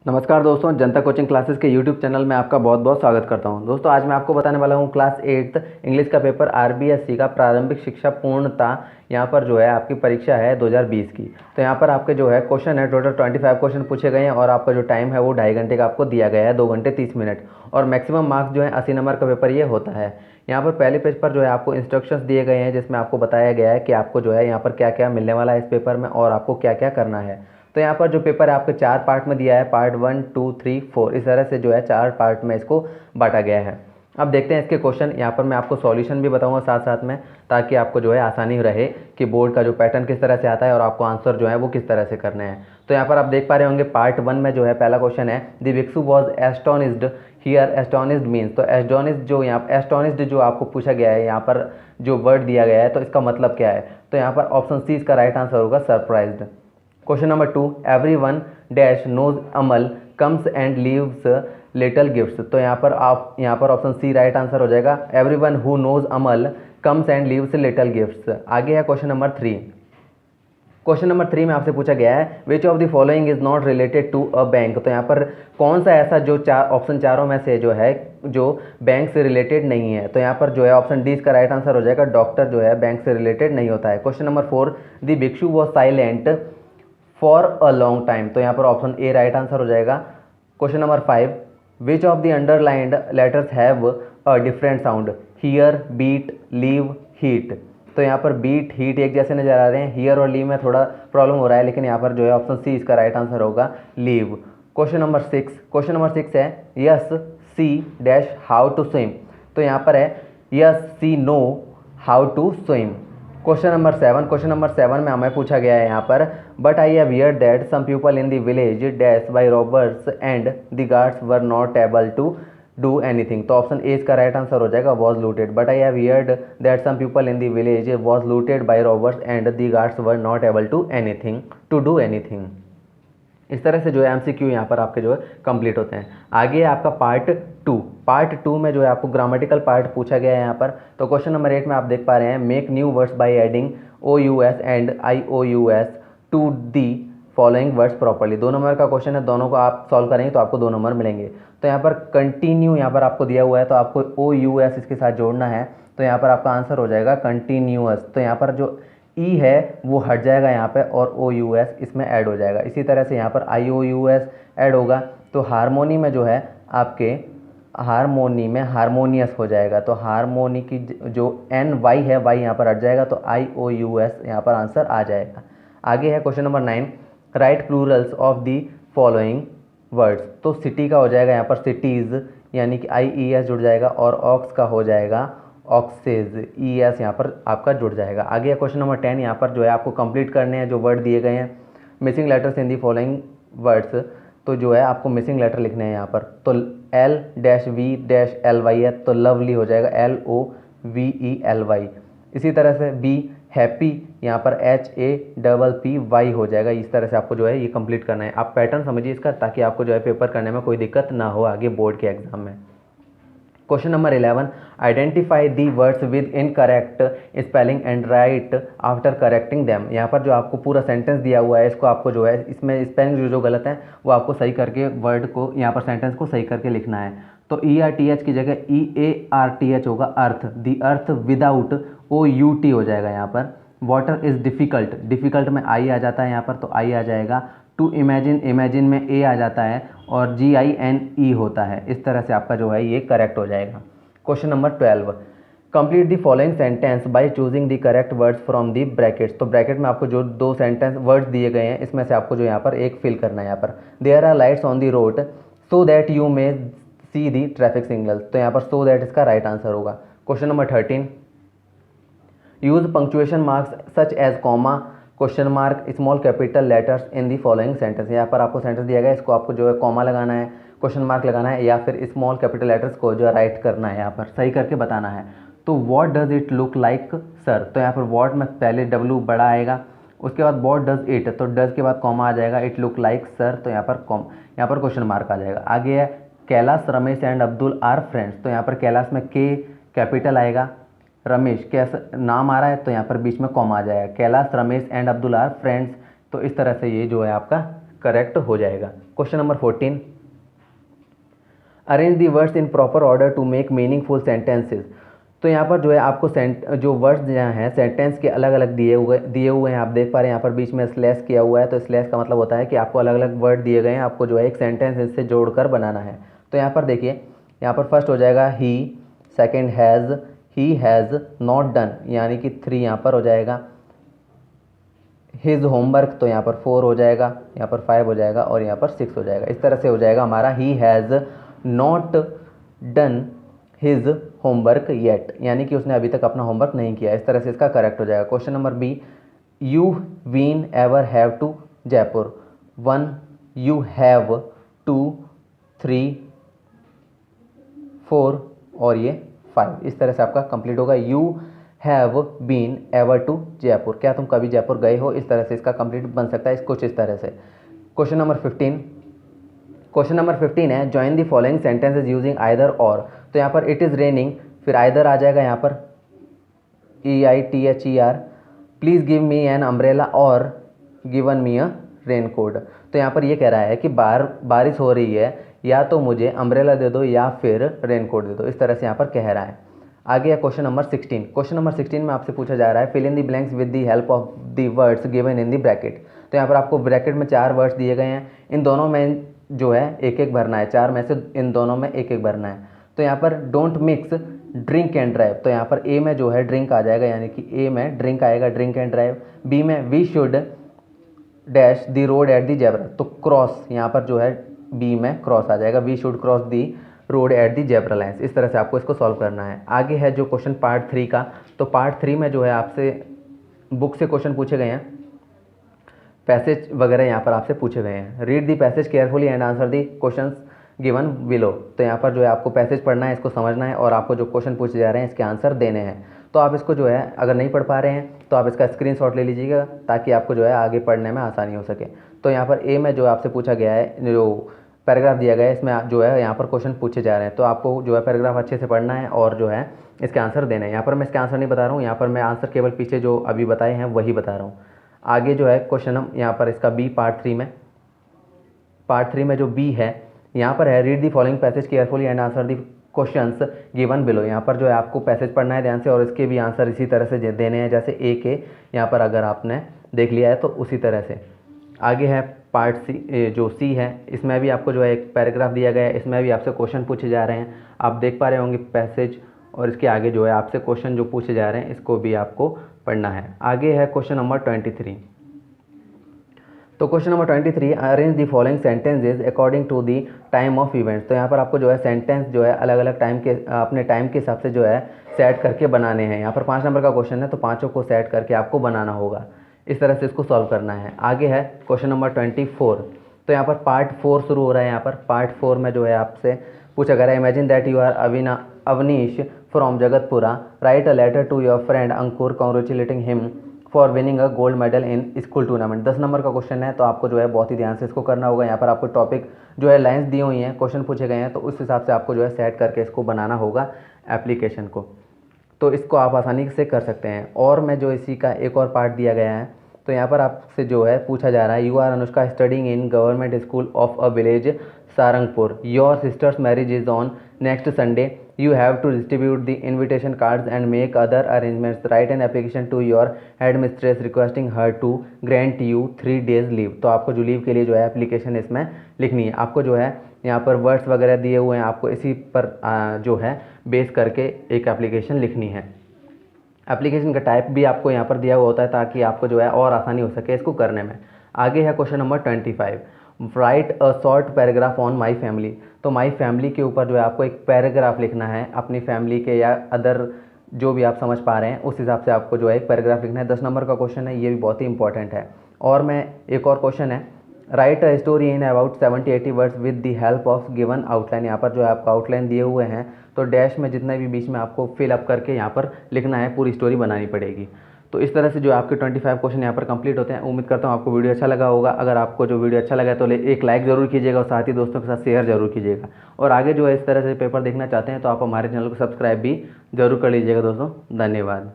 नमस्कार दोस्तों, जनता coaching classes के यूट्यूब चैनल में आपका बहुत बहुत स्वागत करता हूं। दोस्तों आज मैं आपको बताने वाला हूं क्लास 8 इंग्लिश का पेपर आरबीएससी का प्रारंभिक शिक्षा पूर्णता। यहां पर जो है आपकी परीक्षा है 2020 की। तो यहां पर आपके जो है क्वेश्चन है, टोटल 25 क्वेश्चन पूछे गए हैं और आपका जो टाइम है वो 2.5 घंटे का आपको दिया गया है, 2 घंटे 30 मिनट। और मैक्सिमम मार्क्स जो है 80 नंबर का पेपर ये होता है। यहाँ पर पहले पेज पर जो है आपको इंस्ट्रक्शंस दिए गए हैं, जिसमें आपको बताया गया है कि आपको जो है यहाँ पर क्या क्या मिलने वाला है इस पेपर में और आपको क्या क्या करना है। तो यहाँ पर जो पेपर है आपके 4 पार्ट में दिया है, पार्ट 1, 2, 3, 4, इस तरह से जो है 4 पार्ट में इसको बांटा गया है। अब देखते हैं इसके क्वेश्चन। यहाँ पर मैं आपको सॉल्यूशन भी बताऊंगा साथ साथ में, ताकि आपको जो है आसानी रहे कि बोर्ड का जो पैटर्न किस तरह से आता है और आपको आंसर जो है वो किस तरह से करने हैं। तो यहाँ पर आप देख पा रहे होंगे पार्ट 1 में जो है पहला क्वेश्चन है, the bhikshu was astonished here. Astonished means, तो एस्टोनिस्ड जो यहाँ एस्टोनिस्ड जो आपको पूछा गया है, यहाँ पर जो वर्ड दिया गया है तो इसका मतलब क्या है। तो यहाँ पर ऑप्शन सी इसका राइट आंसर होगा, surprised. Question number 2, everyone dash knows Amal comes and leaves little gifts. तो यहाँ पर ऑप्शन सी राइट आंसर हो जाएगा, everyone who knows Amal comes and leaves little gifts. आगे है क्वेश्चन नंबर 3। क्वेश्चन नंबर 3 में आपसे पूछा गया है, which of the following is not related to a bank. तो यहाँ पर कौन सा ऐसा जो ऑप्शन चारों में से जो है जो बैंक से रिलेटेड नहीं है। तो यहाँ पर जो है ऑप्शन डी इसका राइट आंसर हो जाएगा, डॉक्टर जो है बैंक से रिलेटेड नहीं होता है। Question number 4, the bhikshu was silent for a long time. तो यहाँ पर ऑप्शन ए राइट आंसर हो जाएगा। Question number 5, which of the underlined letters have a different sound, here, beat, leave, heat. तो यहाँ पर बीट हीट एक जैसे नजर आ रहे हैं, हियर और लीव में थोड़ा प्रॉब्लम हो रहा है, लेकिन यहाँ पर जो है ऑप्शन सी इसका राइट आंसर होगा, लीव। क्वेश्चन नंबर 6 है, yes see dash how to swim. तो यहाँ पर है yes see know how to swim. Question number 7 में हमें पूछा गया है यहाँ पर, but I have heard that some people in the village dash by robbers and the guards were not able to do anything. तो ऑप्शन ए इसका right answer हो जाएगा, was looted. But I have heard that some people in the village was looted by robbers and the guards were not able to do anything. इस तरह से जो है MCQ यहाँ पर आपके जो है कंप्लीट होते हैं। आगे है आपका पार्ट टू में जो है आपको ग्रामेटिकल पार्ट पूछा गया है यहाँ पर। तो क्वेश्चन नंबर 8 में आप देख पा रहे हैं, make new words by adding OUS and IOUS to the following words properly. 2 number का क्वेश्चन है, दोनों को आप सॉल्व करेंगे तो आपको 2 नंबर मिलेंगे। तो यहाँ पर कंटिन्यू यहाँ पर आपको दिया हुआ है, तो आपको OUS इसके साथ जोड़ना है। तो यहाँ पर आपका आंसर हो जाएगा कंटिन्यूअस। तो यहाँ पर जो ई है वो हट जाएगा यहाँ पे और OUS इसमें ऐड हो जाएगा। इसी तरह से यहाँ पर IOUS ऐड होगा तो हारमोनी में जो है आपके हारमोनी में हारमोनियस हो जाएगा। तो हारमोनी की जो NY है वाई यहाँ पर हट जाएगा, तो IOUS यहाँ पर आंसर आ जाएगा। आगे है question number 9, right Plurals of the following words. तो सिटी का हो जाएगा यहाँ पर सिटीज़, यानी कि IES जुड़ जाएगा, और ऑक्स का हो जाएगा ऑक्सेज, ES यहाँ पर आपका जुड़ जाएगा। आगे क्वेश्चन नंबर 10, यहाँ पर जो है आपको कंप्लीट करने हैं जो वर्ड दिए गए हैं, missing letters in the following words. तो जो है आपको मिसिंग लेटर लिखने हैं यहाँ पर। तो L-V-L-Y है, तो लवली हो जाएगा LOVELY। इसी तरह से बी हैप्पी, यहाँ पर HAPPY हो जाएगा। इस तरह से आपको जो है ये कंप्लीट करना है। आप पैटर्न समझिए इसका, ताकि आपको जो है पेपर करने में कोई दिक्कत ना हो आगे बोर्ड के एग्जाम में। Question number 11, identify the words with incorrect spelling and right after correcting them. यहाँ पर जो आपको पूरा सेंटेंस दिया हुआ है, इसको आपको जो है इसमें स्पेलिंग जो गलत है वो आपको सही करके वर्ड को यहाँ पर सेंटेंस को सही करके लिखना है। तो ERTH की जगह EARTH होगा, अर्थ, दी अर्थ विदाउट OUT हो जाएगा यहाँ पर। वाटर इज़ डिफ़िकल्ट, डिफ़िकल्ट में आई आ जाता है यहाँ पर, तो आई आ जाएगा। टू इमेजिन, इमेजिन में ए आ जाता है और GINE होता है। इस तरह से आपका जो है ये करेक्ट हो जाएगा। Question number 12, complete the following sentence by choosing the correct words from the brackets. तो ब्रैकेट में आपको जो 2 सेंटेंस वर्ड्स दिए गए हैं, इसमें से आपको जो यहाँ पर एक फिल करना है। यहाँ पर there are lights on the road so that you may see the traffic signals. तो यहाँ पर सो दैट इसका राइट आंसर होगा। Question number 13, use punctuation marks such as comma, question mark, small capital letters in the following sentence. यहाँ पर आपको sentence दिया गया है, इसको आपको जो है कॉमा लगाना है, क्वेश्चन मार्क लगाना है, या फिर स्मॉल कैपिटल लेटर्स को जो है राइट करना है, यहाँ पर सही करके बताना है। तो what does it look like sir. तो यहाँ पर व्हाट में पहले W बड़ा आएगा, उसके बाद व्हाट डज इट, तो डज के बाद कॉमा आ जाएगा, इट लुक लाइक सर, तो यहाँ पर क्वेश्चन मार्क आ जाएगा। आगे है Kailash, Ramesh and Abdul are friends. तो यहाँ पर कैलाश में K कैपिटल आएगा, रमेश कैसा नाम आ रहा है तो यहाँ पर बीच में कॉमा आ जाएगा। Kailash, Ramesh and Abdul are friends. तो इस तरह से ये जो है आपका करेक्ट हो जाएगा। Question number 14, arrange the words in proper order to make meaningful sentences. तो यहाँ पर जो है आपको जो वर्ड्स जहाँ हैं सेंटेंस के अलग अलग दिए हुए हैं, आप देख पा रहे हैं यहाँ पर बीच में स्लैश किया हुआ है। तो स्लैश का मतलब होता है कि आपको अलग अलग वर्ड दिए गए हैं, आपको जो है एक सेंटेंस इससे जोड़कर बनाना है। तो यहाँ पर देखिए, यहाँ पर फर्स्ट हो जाएगा ही, second has, he has not done यानी कि 3 यहाँ पर हो जाएगा। हिज होमवर्क, तो यहाँ पर 4 हो जाएगा, यहाँ पर 5 हो जाएगा और यहाँ पर 6 हो जाएगा। इस तरह से हो जाएगा हमारा ही has not done his homework yet, यानी कि उसने अभी तक अपना होमवर्क नहीं किया। इस तरह से इसका करेक्ट हो जाएगा। Question number B, you been ever have to Jaipur. 1, you have, 2, 3, 4 और ये 5। इस तरह से आपका कंप्लीट होगा। You have been ever to Jaipur, क्या तुम कभी जयपुर गए हो? इस तरह से इसका कंप्लीट बन सकता है कुछ इस तरह से। क्वेश्चन नंबर 15 है, join the following sentences using either और। तो यहाँ पर इट इज़ रेनिंग, फिर आइदर आ जाएगा यहाँ पर EITHER, please give me an umbrella और गिवन मी अ रेन कोट। तो यहाँ पर ये कह रहा है कि बारिश हो रही है, या तो मुझे अम्ब्रेला दे दो या फिर रेन कोट दे दो। इस तरह से यहाँ पर कह रहा है। आगे है क्वेश्चन नंबर 16। क्वेश्चन नंबर 16 में आपसे पूछा जा रहा है, fill in the blanks with the help of the words given in the bracket. तो यहाँ पर आपको ब्रैकेट में 4 वर्ड्स दिए गए हैं, इन दोनों में जो है एक एक भरना है, 4 में से इन दोनों में एक एक भरना है। तो यहाँ पर don't mix drink and drive, तो यहाँ पर ए में जो है ड्रिंक आ जाएगा, यानी कि ए में ड्रिंक आएगा, ड्रिंक एंड ड्राइव। बी में we should dash the road at the zebra, तो क्रॉस यहाँ पर जो है बी में क्रॉस आ जाएगा, we should cross the road at the zebra lines. इस तरह से आपको इसको सॉल्व करना है। आगे है जो क्वेश्चन पार्ट 3 का, तो पार्ट 3 में जो है आपसे बुक से क्वेश्चन पूछे गए हैं, पैसेज वगैरह यहाँ पर आपसे पूछे गए हैं। Read the passage carefully and answer the questions given below. तो यहाँ पर जो है आपको पैसेज पढ़ना है, इसको समझना है और आपको जो क्वेश्चन पूछे जा रहे हैं इसके आंसर देने हैं। तो आप इसको जो है अगर नहीं पढ़ पा रहे हैं तो आप इसका स्क्रीनशॉट ले लीजिएगा, ताकि आपको जो है आगे पढ़ने में आसानी हो सके। तो यहाँ पर ए में जो आपसे पूछा गया है, जो पैराग्राफ दिया गया है, इसमें जो है यहाँ पर क्वेश्चन पूछे जा रहे हैं। तो आपको जो है पैराग्राफ अच्छे से पढ़ना है और जो है इसके आंसर देने हैं। यहाँ पर मैं इसके आंसर नहीं बता रहा हूँ, यहाँ पर मैं आंसर केवल पीछे जो अभी बताए हैं वही बता रहा हूँ। आगे जो है क्वेश्चन हम यहाँ पर इसका बी पार्ट 3 में जो बी है यहाँ पर है, read the following passage carefully and answer the questions given below. यहाँ पर जो है आपको पैसेज पढ़ना है ध्यान से और इसके भी आंसर इसी तरह से देने हैं, जैसे ए के यहाँ पर अगर आपने देख लिया है तो उसी तरह से। आगे है पार्ट सी, जो सी है, इसमें भी आपको जो है एक पैराग्राफ दिया गया है, इसमें भी आपसे क्वेश्चन पूछे जा रहे हैं। आप देख पा रहे होंगे पैसेज, और इसके आगे जो है आपसे क्वेश्चन जो पूछे जा रहे हैं इसको भी आपको पढ़ना है। आगे है क्वेश्चन नंबर 23। तो question number 23, arrange the following sentences according to the time of events. तो यहाँ पर आपको जो है सेंटेंस जो है अलग अलग टाइम के अपने टाइम के हिसाब से जो है सेट करके बनाने हैं। यहाँ पर 5 नंबर का क्वेश्चन है, तो 5 को सेट करके आपको बनाना होगा। इस तरह से इसको सॉल्व करना है। आगे है क्वेश्चन नंबर 24। तो यहाँ पर पार्ट 4 शुरू हो रहा है। यहाँ पर पार्ट 4 में जो है आपसे पूछा गया है, imagine that you are Avnish from Jagatpura, write a letter to your friend Ankur congratulating him for winning a gold medal in school tournament. 10 number का क्वेश्चन है, तो आपको जो है बहुत ही ध्यान से इसको करना होगा। यहाँ पर आपको टॉपिक जो है लाइन्स दी हुई हैं, क्वेश्चन पूछे गए हैं, तो उस हिसाब से आपको जो है सेट करके इसको बनाना होगा एप्लीकेशन को। तो इसको आप आसानी से कर सकते हैं। और मैं जो इसी का एक और पार्ट दिया गया है, तो यहाँ पर आपसे जो है पूछा जा रहा है, you are Anushka studying in government school of a village Sarangpur, your sister's marriage is on next Sunday, you have to distribute the invitation cards and make other arrangements, write an application to your headmistress requesting her to grant you 3 days leave। तो आपको जो leave के लिए जो है application इसमें लिखनी है। आपको जो है यहाँ पर वर्ड्स वगैरह दिए हुए हैं, आपको इसी पर जो है बेस करके एक एप्लीकेशन लिखनी है। एप्लीकेशन का टाइप भी आपको यहाँ पर दिया हुआ होता है, ताकि आपको जो है और आसानी हो सके इसको करने में। आगे है question number 25, right a short paragraph on my family. तो माई फैमिली के ऊपर जो है आपको एक पैराग्राफ लिखना है, अपनी फैमिली के या अदर जो भी आप समझ पा रहे हैं उस हिसाब से आपको जो है एक पैराग्राफ लिखना है। 10 नंबर का क्वेश्चन है, ये भी बहुत ही इंपॉर्टेंट है। और मैं एक और क्वेश्चन है, right a story in about 70-80 words with the help of given outline. यहाँ पर जो है आपको आउटलाइन दिए हुए हैं, तो डैश में जितने भी बीच में आपको फिल अप करके यहाँ पर लिखना है, पूरी स्टोरी बनानी पड़ेगी। तो इस तरह से जो आपके 25 क्वेश्चन यहाँ पर कंप्लीट होते हैं। उम्मीद करता हूँ आपको वीडियो अच्छा लगा होगा। अगर आपको जो वीडियो अच्छा लगा तो एक लाइक ज़रूर कीजिएगा और साथ ही दोस्तों के साथ शेयर ज़रूर कीजिएगा। और आगे जो है इस तरह से पेपर देखना चाहते हैं तो आप हमारे चैनल को सब्सक्राइब भी ज़रूर कर लीजिएगा दोस्तों। धन्यवाद।